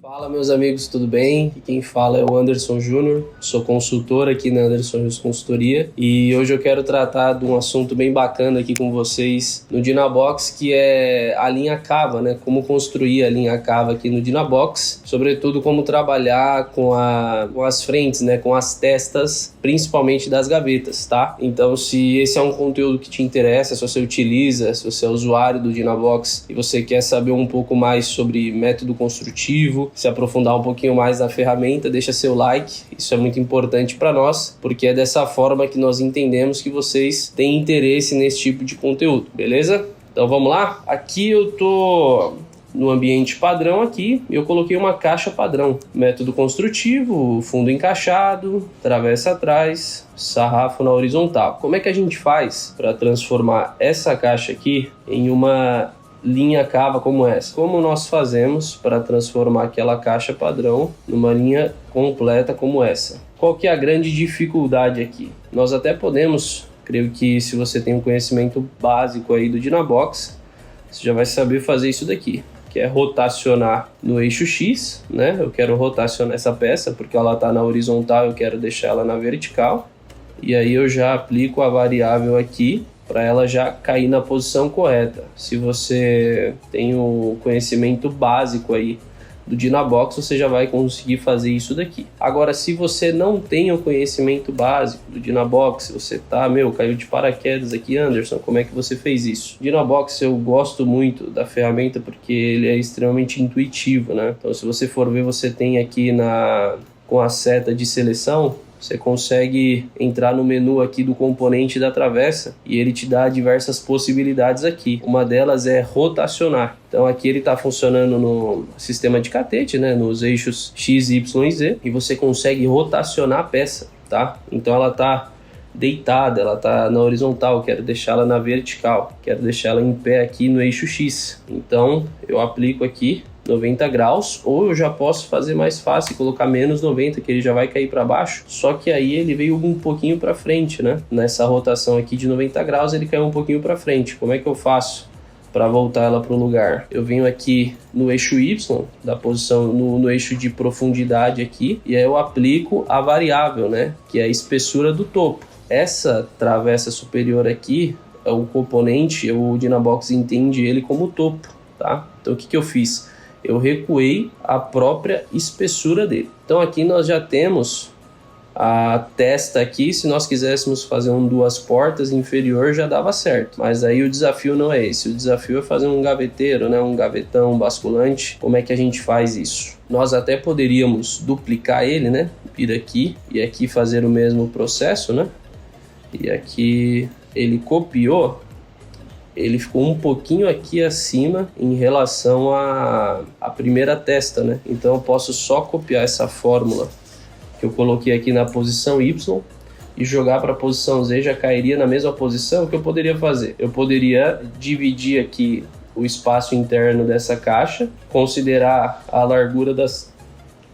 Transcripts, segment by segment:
Fala meus amigos, tudo bem? Aqui quem fala é o Anderson Júnior, sou consultor aqui na Anderson Júnior Consultoria e hoje eu quero tratar de um assunto bem bacana aqui com vocês no Dynabox, que é a linha cava, né? Como construir a linha cava aqui no Dynabox, sobretudo como trabalhar com as frentes, né? Com as testas, principalmente das gavetas, tá? Então se esse é um conteúdo que te interessa, se você utiliza, se você é usuário do Dynabox e você quer saber um pouco mais sobre método construtivo, se aprofundar um pouquinho mais na ferramenta, deixa seu like, isso é muito importante para nós, porque é dessa forma que nós entendemos que vocês têm interesse nesse tipo de conteúdo, beleza? Então vamos lá? Aqui eu tô no ambiente padrão aqui, eu coloquei uma caixa padrão, método construtivo, fundo encaixado, travessa atrás, sarrafo na horizontal. Como é que a gente faz para transformar essa caixa aqui em uma linha cava como essa? Como nós fazemos para transformar aquela caixa padrão numa linha completa como essa? Qual que é a grande dificuldade aqui? Nós até podemos, creio que se você tem um conhecimento básico aí do Dynabox, você já vai saber fazer isso daqui, que é rotacionar no eixo X, né? Eu quero rotacionar essa peça porque ela está na horizontal, eu quero deixar ela na vertical, e aí eu já aplico a variável aqui para ela já cair na posição correta. Se você tem o conhecimento básico aí do Dynabox, você já vai conseguir fazer isso daqui. Agora, se você não tem o conhecimento básico do Dynabox, você tá, caiu de paraquedas aqui, Anderson, como é que você fez isso? Dynabox, eu gosto muito da ferramenta porque ele é extremamente intuitivo, né? Então, se você for ver, você tem aqui com a seta de seleção, você consegue entrar no menu aqui do componente da travessa e ele te dá diversas possibilidades aqui. Uma delas é rotacionar. Então aqui ele está funcionando no sistema de catete, né, nos eixos X, Y e Z, e você consegue rotacionar a peça, tá? Então ela está deitada, ela está na horizontal, quero deixá-la na vertical, quero deixá-la em pé aqui no eixo X. Então eu aplico aqui 90 graus, ou eu já posso fazer mais fácil, colocar menos 90, que ele já vai cair para baixo, só que aí ele veio um pouquinho para frente, né? Nessa rotação aqui de 90 graus ele caiu um pouquinho para frente. Como é que eu faço para voltar ela para o lugar? Eu venho aqui no eixo Y, da posição no eixo de profundidade aqui, e aí eu aplico a variável, né? Que é a espessura do topo. Essa travessa superior aqui, é o componente, o Dynabox entende ele como topo, tá? Então o que eu fiz? Eu recuei a própria espessura dele. Então aqui nós já temos a testa aqui. Se nós quiséssemos fazer um duas portas inferior já dava certo, mas aí o desafio não é esse. O desafio é fazer um gaveteiro, né? Um gavetão basculante. Como é que a gente faz isso? Nós até poderíamos duplicar ele, né? Vir aqui e aqui fazer o mesmo processo, né? E aqui ele copiou, ele ficou um pouquinho aqui acima em relação à primeira testa, né? Então eu posso só copiar essa fórmula que eu coloquei aqui na posição Y e jogar para a posição Z, já cairia na mesma posição. O que eu poderia fazer? Eu poderia dividir aqui o espaço interno dessa caixa, considerar a largura das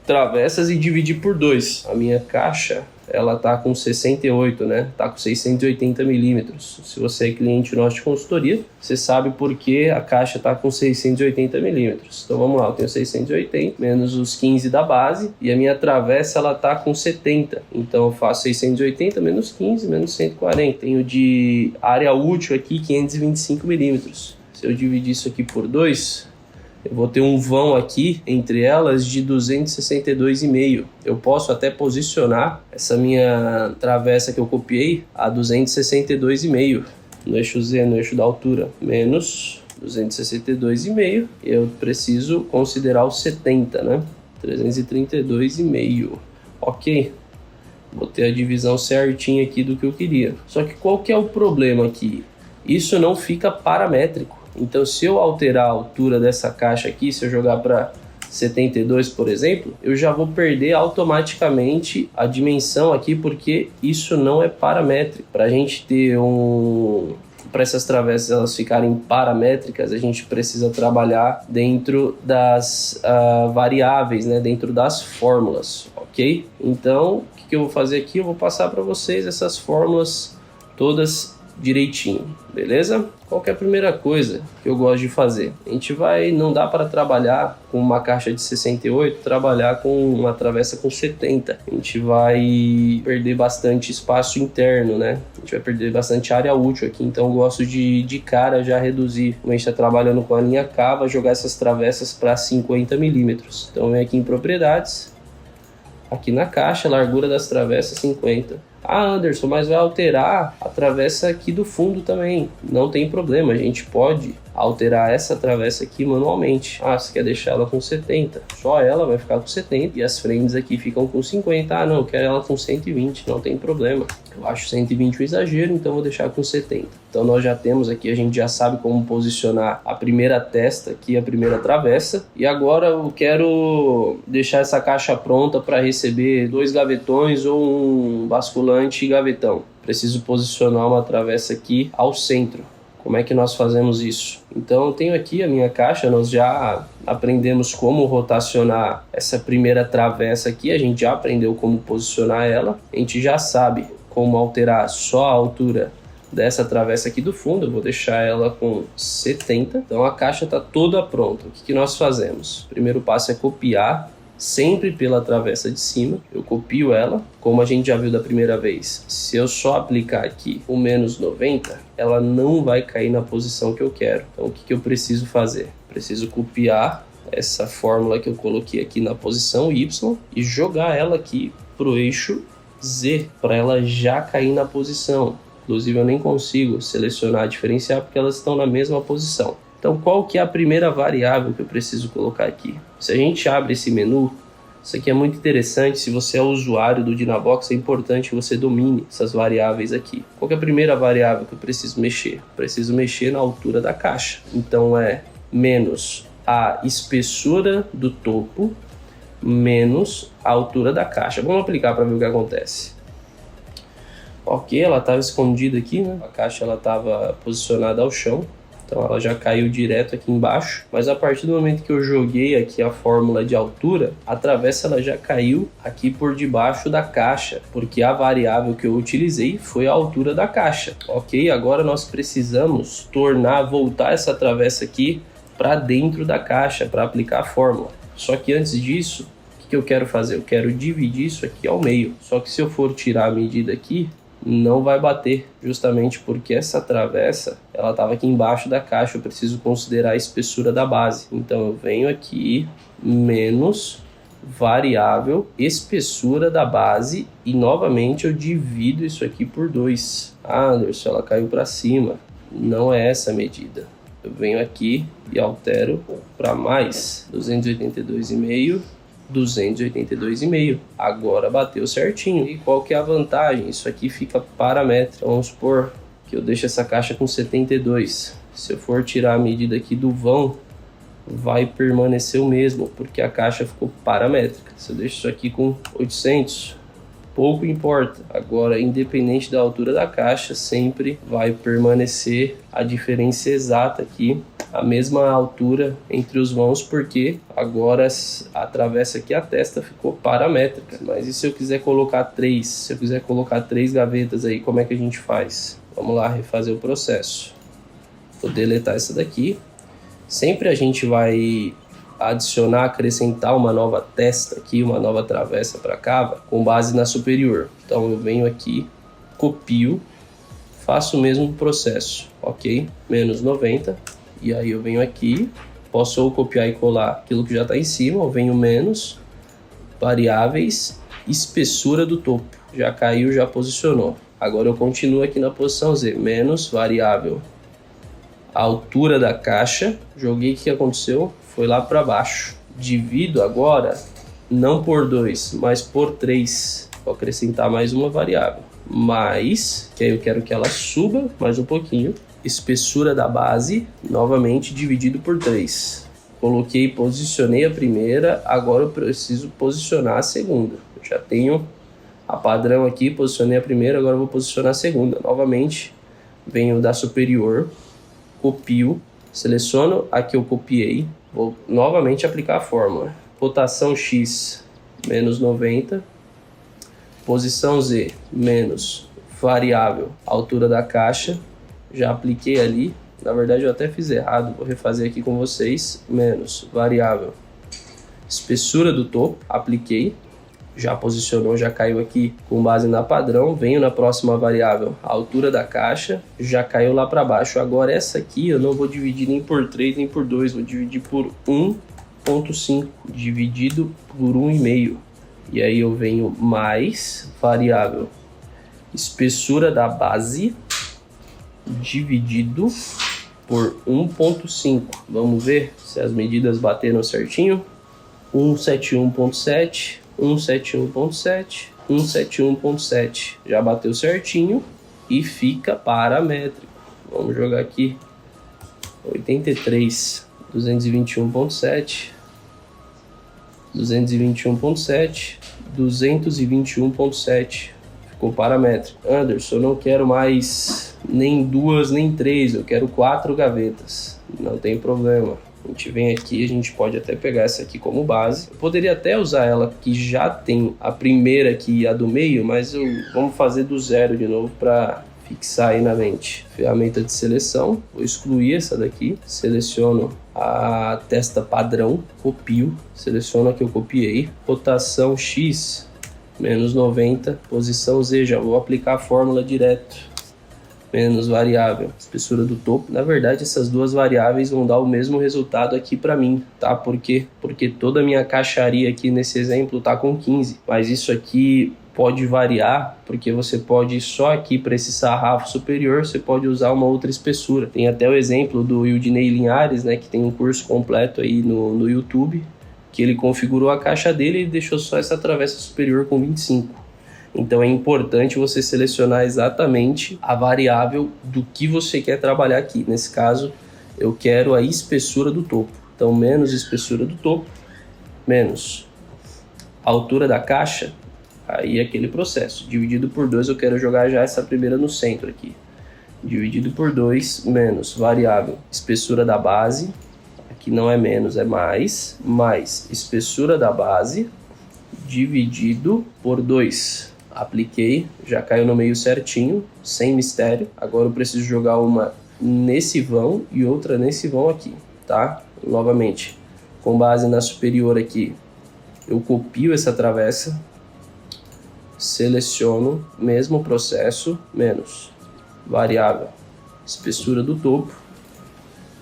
travessas e dividir por 2. A minha caixa, ela tá com 68, né? Tá com 680 milímetros. Se você é cliente nosso de consultoria, você sabe por que a caixa tá com 680 milímetros. Então vamos lá, eu tenho 680 menos os 15 da base e a minha travessa ela tá com 70. Então eu faço 680 menos 15 menos 140. Tenho de área útil aqui 525 milímetros. Se eu dividir isso aqui por 2, eu vou ter um vão aqui entre elas de 262,5. Eu posso até posicionar essa minha travessa que eu copiei a 262,5 no eixo Z, no eixo da altura, menos 262,5. Eu preciso considerar o 70, né? 332,5. Ok. Vou ter a divisão certinha aqui do que eu queria. Só que qual que é o problema aqui? Isso não fica paramétrico. Então, se eu alterar a altura dessa caixa aqui, se eu jogar para 72, por exemplo, eu já vou perder automaticamente a dimensão aqui, porque isso não é paramétrico. Para a gente ter para essas travessas elas ficarem paramétricas, a gente precisa trabalhar dentro das variáveis, né? Dentro das fórmulas, ok? Então, o que eu vou fazer aqui? Eu vou passar para vocês essas fórmulas todas direitinho, beleza? Qual que é a primeira coisa que eu gosto de fazer? A gente não dá para trabalhar com uma caixa de 68, trabalhar com uma travessa com 70. A gente vai perder bastante espaço interno, né? A gente vai perder bastante área útil aqui, então eu gosto de cara já reduzir. Como a gente está trabalhando com a linha cava, jogar essas travessas para 50 milímetros. Então vem aqui em propriedades, aqui na caixa, largura das travessas 50. Ah, Anderson, mas vai alterar a travessa aqui do fundo também. Não tem problema, a gente pode alterar essa travessa aqui manualmente. Ah, você quer deixar ela com 70? Só ela vai ficar com 70 e as frentes aqui ficam com 50. Ah, não, eu quero ela com 120, não tem problema. Eu acho 120 um exagero, então vou deixar com 70. Então nós já temos aqui, a gente já sabe como posicionar a primeira testa aqui, a primeira travessa. E agora eu quero deixar essa caixa pronta para receber 2 gavetões ou um basculante e gavetão. Preciso posicionar uma travessa aqui ao centro. Como é que nós fazemos isso? Então eu tenho aqui a minha caixa, nós já aprendemos como rotacionar essa primeira travessa aqui, a gente já aprendeu como posicionar ela, a gente já sabe como alterar só a altura dessa travessa aqui do fundo, eu vou deixar ela com 70, então a caixa está toda pronta. O que nós fazemos? O primeiro passo é copiar, sempre pela travessa de cima, eu copio ela, como a gente já viu da primeira vez. Se eu só aplicar aqui o menos 90, ela não vai cair na posição que eu quero. Então o que eu preciso fazer? Preciso copiar essa fórmula que eu coloquei aqui na posição Y e jogar ela aqui para o eixo Z, para ela já cair na posição. Inclusive eu nem consigo selecionar diferenciar porque elas estão na mesma posição. Então, qual que é a primeira variável que eu preciso colocar aqui? Se a gente abre esse menu, isso aqui é muito interessante. Se você é usuário do Dynabox, é importante que você domine essas variáveis aqui. Qual que é a primeira variável que eu preciso mexer? Preciso mexer na altura da caixa. Então, é menos a espessura do topo menos a altura da caixa. Vamos aplicar para ver o que acontece. Ok, ela estava escondida aqui, né? A caixa estava posicionada ao chão. Então ela já caiu direto aqui embaixo, mas a partir do momento que eu joguei aqui a fórmula de altura, a travessa ela já caiu aqui por debaixo da caixa, porque a variável que eu utilizei foi a altura da caixa. Ok, agora nós precisamos voltar essa travessa aqui para dentro da caixa para aplicar a fórmula. Só que antes disso, o que eu quero fazer? Eu quero dividir isso aqui ao meio. Só que se eu for tirar a medida aqui, não vai bater, justamente porque essa travessa ela estava aqui embaixo da caixa. Eu preciso considerar a espessura da base, então eu venho aqui menos variável espessura da base e novamente eu divido isso aqui por 2. Ah, Anderson, ela caiu para cima, não é essa a medida. Eu venho aqui e altero para mais 282,5, 282,5. Agora bateu certinho. E qual que é a vantagem? Isso aqui fica paramétrico. Vamos supor que eu deixo essa caixa com 72. Se eu for tirar a medida aqui do vão, vai permanecer o mesmo, porque a caixa ficou paramétrica. Se eu deixo isso aqui com 800, pouco importa. Agora, independente da altura da caixa, sempre vai permanecer a diferença exata aqui, a mesma altura entre os vãos, porque agora a travessa aqui, a testa ficou paramétrica. Mas e se eu quiser colocar 3? Se eu quiser colocar 3 gavetas aí, como é que a gente faz? Vamos lá refazer o processo. Vou deletar essa daqui. Sempre a gente vai adicionar, acrescentar uma nova testa aqui, uma nova travessa para cava, com base na superior. Então eu venho aqui, copio, faço o mesmo processo, ok? Menos 90. E aí eu venho aqui, posso ou copiar e colar aquilo que já está em cima, ou venho menos, variáveis, espessura do topo. Já caiu, já posicionou. Agora eu continuo aqui na posição Z, menos variável, altura da caixa. Joguei, o que aconteceu? Foi lá para baixo. Divido agora, não por 2, mas por 3. Vou acrescentar mais uma variável. Mais, que aí eu quero que ela suba mais um pouquinho. Espessura da base, novamente dividido por 3. Coloquei, posicionei a primeira, agora eu preciso posicionar a segunda. Eu já tenho a padrão aqui, posicionei a primeira, agora eu vou posicionar a segunda. Novamente, venho da superior, copio, seleciono a que eu copiei, vou novamente aplicar a fórmula. Rotação X, menos 90, posição Z, menos variável, altura da caixa, já apliquei ali, na verdade eu até fiz errado, vou refazer aqui com vocês, menos variável, espessura do topo, apliquei, já posicionou, já caiu aqui com base na padrão, venho na próxima variável, a altura da caixa, já caiu lá para baixo. Agora essa aqui eu não vou dividir nem por 3 nem por 2, vou dividir por 1,5 dividido por 1,5. E aí eu venho mais variável, espessura da base dividido por 1,5. Vamos ver se as medidas bateram certinho. 171,7, 171,7, 171,7. Já bateu certinho e fica paramétrico. Vamos jogar aqui 83, 221,7, 221,7, 221,7. Ficou paramétrico. Anderson, eu não quero mais nem 2 nem 3, eu quero 4 gavetas. Não tem problema. A gente vem aqui, a gente pode até pegar essa aqui como base. Eu poderia até usar ela que já tem a primeira aqui e a do meio, mas vamos fazer do zero de novo para fixar aí na mente. Ferramenta de seleção, vou excluir essa daqui, seleciono a testa padrão, copio, seleciono a que eu copiei, rotação X, menos 90, posição Z, já vou aplicar a fórmula direto. Menos variável, espessura do topo. Na verdade, essas duas variáveis vão dar o mesmo resultado aqui para mim, tá? Por quê? Porque toda a minha caixaria aqui nesse exemplo tá com 15, mas isso aqui pode variar, porque você pode só aqui para esse sarrafo superior, você pode usar uma outra espessura. Tem até o exemplo do Ildinei Linhares, né, que tem um curso completo aí no YouTube, que ele configurou a caixa dele e deixou só essa travessa superior com 25. Então é importante você selecionar exatamente a variável do que você quer trabalhar aqui. Nesse caso, eu quero a espessura do topo. Então, menos espessura do topo, menos altura da caixa, aí é aquele processo. Dividido por 2, eu quero jogar já essa primeira no centro aqui. Dividido por 2, menos variável espessura da base, aqui não é menos, é mais espessura da base, dividido por 2. Apliquei, já caiu no meio certinho, sem mistério. Agora eu preciso jogar uma nesse vão e outra nesse vão aqui, tá? Novamente, com base na superior aqui, eu copio essa travessa, seleciono, mesmo processo, menos variável, espessura do topo,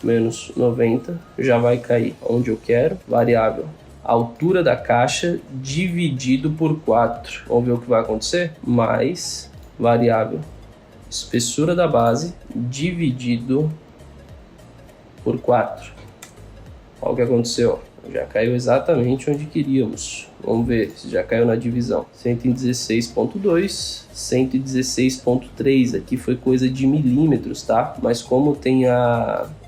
menos 90, já vai cair onde eu quero, variável, altura da caixa dividido por 4. Vamos ver o que vai acontecer? Mais variável espessura da base dividido por 4. Olha o que aconteceu. Já caiu exatamente onde queríamos. Vamos ver se já caiu na divisão. 116.2, 116.3. Aqui foi coisa de milímetros, tá? Mas como tem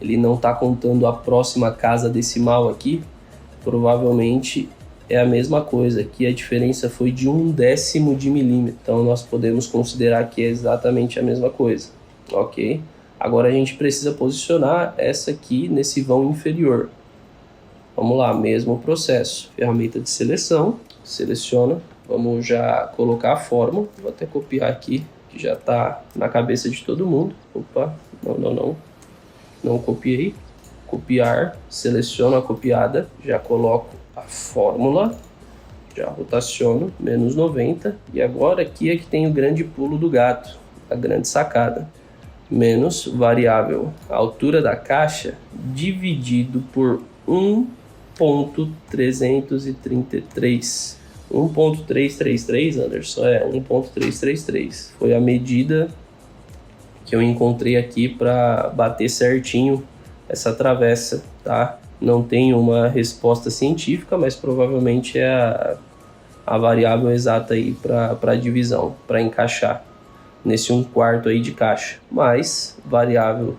ele não está contando a próxima casa decimal aqui, provavelmente é a mesma coisa. Aqui a diferença foi de 1/10 de milímetro. Então nós podemos considerar que é exatamente a mesma coisa. Ok? Agora a gente precisa posicionar essa aqui nesse vão inferior. Vamos lá, mesmo processo. Ferramenta de seleção. Seleciona. Vamos já colocar a fórmula. Vou até copiar aqui, que já está na cabeça de todo mundo. Opa, não copiei. Copiar, seleciono a copiada, já coloco a fórmula, já rotaciono, menos 90, e agora aqui é que tem o grande pulo do gato, a grande sacada. Menos variável, a altura da caixa, dividido por 1.333. 1.333, Anderson, 1.333. Foi a medida que eu encontrei aqui para bater certinho essa travessa, tá? Não tenho uma resposta científica, mas provavelmente é a variável exata aí para divisão, para encaixar nesse 1/4 aí de caixa. Mais variável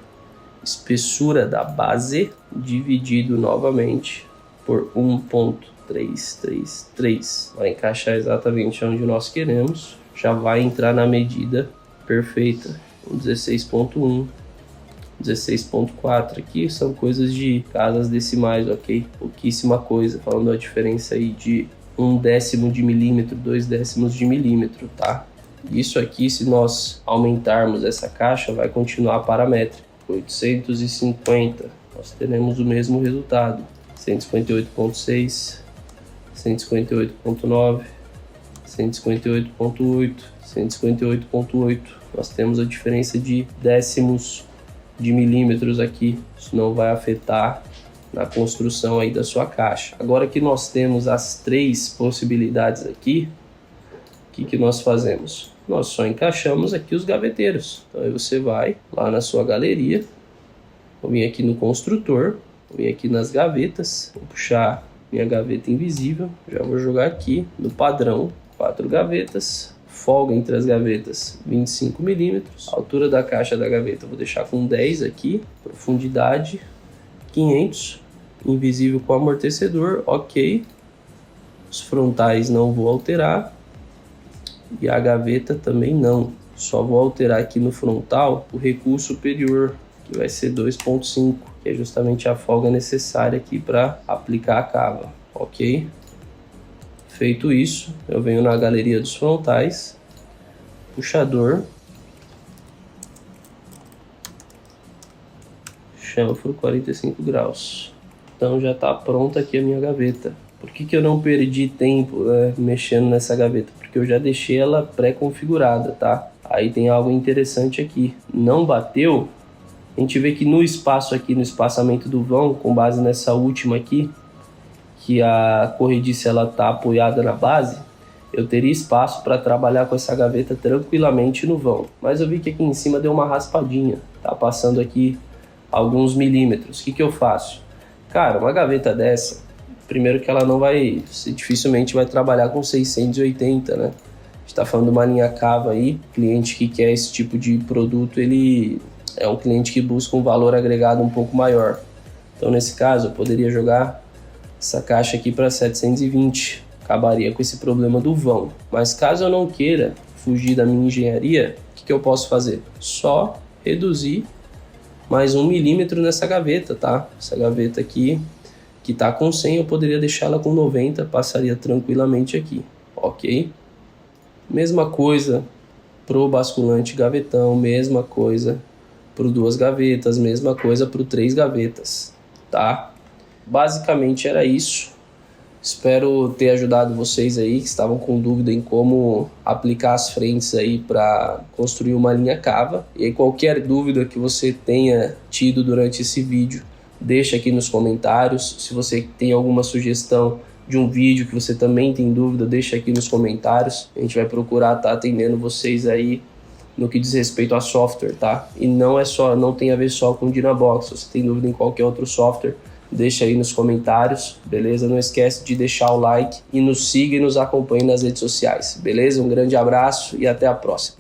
espessura da base dividido novamente por 1.333. Vai encaixar exatamente onde nós queremos. Já vai entrar na medida perfeita. 16.1. 16.4 aqui são coisas de casas decimais, ok? Pouquíssima coisa, falando a diferença aí de 1/10 de milímetro, 2/10 de milímetro, tá? Isso aqui, se nós aumentarmos essa caixa, vai continuar paramétrico. 850, nós teremos o mesmo resultado. 158.6, 158.9, 158.8, 158.8. Nós temos a diferença de décimos de milímetros aqui. Isso não vai afetar na construção aí da sua caixa. Agora que nós temos as três possibilidades aqui, o que nós fazemos? Nós só encaixamos aqui os gaveteiros. Então aí você vai lá na sua galeria, vou vir aqui no construtor, vou vir aqui nas gavetas, vou puxar minha gaveta invisível, já vou jogar aqui no padrão, 4 gavetas, folga entre as gavetas 25 milímetros, altura da caixa da gaveta eu vou deixar com 10 aqui, profundidade 500, invisível com amortecedor, ok, os frontais não vou alterar e a gaveta também não, só vou alterar aqui no frontal o recuo superior, que vai ser 2.5, que é justamente a folga necessária aqui para aplicar a cava, ok? Feito isso, eu venho na galeria dos frontais, puxador, chanfro 45 graus. Então já está pronta aqui a minha gaveta. Por que eu não perdi tempo mexendo nessa gaveta? Porque eu já deixei ela pré-configurada, tá? Aí tem algo interessante aqui. Não bateu, a gente vê que no espaço aqui, no espaçamento do vão, com base nessa última aqui, que a corrediça ela tá apoiada na base, eu teria espaço para trabalhar com essa gaveta tranquilamente no vão. Mas eu vi que aqui em cima deu uma raspadinha, tá passando aqui alguns milímetros. O que eu faço? Cara, uma gaveta dessa, primeiro que ela não vai, dificilmente vai trabalhar com 680, né? A gente tá falando de uma linha cava aí, cliente que quer esse tipo de produto, ele é um cliente que busca um valor agregado um pouco maior. Então nesse caso eu poderia jogar essa caixa aqui para 720, acabaria com esse problema do vão. Mas caso eu não queira fugir da minha engenharia, o que eu posso fazer? Só reduzir mais 1 milímetro nessa gaveta, tá? Essa gaveta aqui, que tá com 100, eu poderia deixá-la com 90, passaria tranquilamente aqui, ok? Mesma coisa pro basculante gavetão, mesma coisa pro 2 gavetas, mesma coisa pro 3 gavetas, tá? Basicamente era isso. Espero ter ajudado vocês aí que estavam com dúvida em como aplicar as frentes aí para construir uma linha cava. E aí, qualquer dúvida que você tenha tido durante esse vídeo, deixa aqui nos comentários. Se você tem alguma sugestão de um vídeo que você também tem dúvida, deixa aqui nos comentários. A gente vai procurar estar atendendo vocês aí no que diz respeito a software, tá? E não tem a ver só com o Dynabox. Se você tem dúvida em qualquer outro software, deixa aí nos comentários, beleza? Não esquece de deixar o like e nos siga e nos acompanhe nas redes sociais, beleza? Um grande abraço e até a próxima.